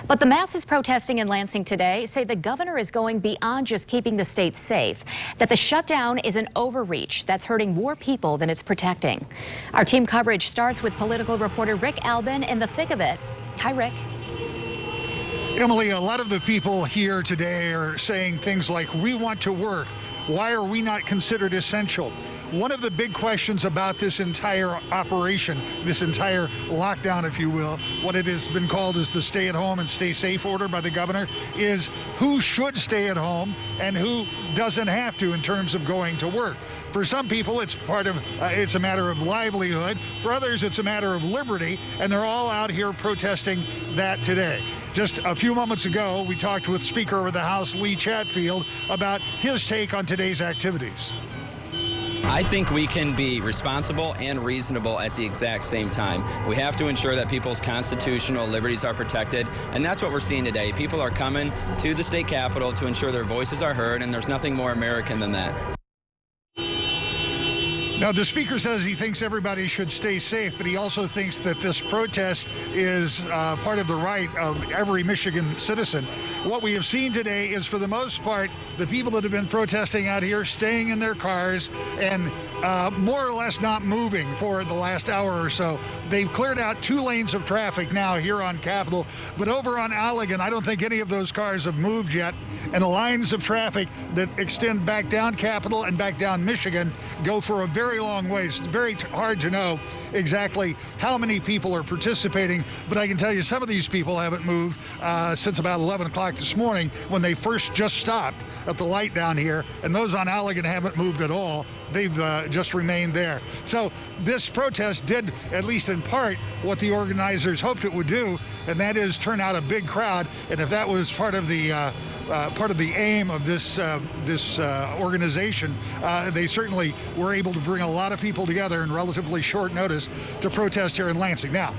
But the masses protesting in Lansing today say the governor is going beyond just keeping the state safe, that the shutdown is an overreach that's hurting more people than it's protecting. Our team coverage starts with political reporter Rick Albin in the thick of it. Hi, Rick. Emily, a lot of the people here today are saying things like, we want to work. Why are we not considered essential? One of the big questions about this entire operation, this entire lockdown, if you will, what it has been called is the stay at home and stay safe order by the governor, is who should stay at home and who doesn't have to in terms of going to work. For some people, it's it's a matter of livelihood. For others, it's a matter of liberty, and they're all out here protesting that today. Just a few moments ago, we talked with Speaker of the House, Lee Chatfield, about his take on today's activities. I think we can be responsible and reasonable at the exact same time. We have to ensure that people's constitutional liberties are protected, and that's what we're seeing today. People are coming to the state capitol to ensure their voices are heard, and there's nothing more American than that. Now, the speaker says he thinks everybody should stay safe, but he also thinks that this protest is part of the right of every Michigan citizen. What we have seen today is, for the most part, the people that have been protesting out here staying in their cars and more or less not moving for the last hour or so. They've cleared out 2 lanes of traffic now here on Capitol, but over on Allegan, I don't think any of those cars have moved yet. And the lines of traffic that extend back down Capitol and back down Michigan go for a very long ways. It's very hard to know exactly how many people are participating, but I can tell you some of these people haven't moved since about 11 o'clock this morning when they first just stopped at the light down here, and those on Allegan haven't moved at all. They've just remained there. So this protest did, at least in part, what the organizers hoped it would do, and that is turn out a big crowd. And if that was part of the aim of this organization, they certainly were able to bring a lot of people together in relatively short notice to protest here in Lansing. Now,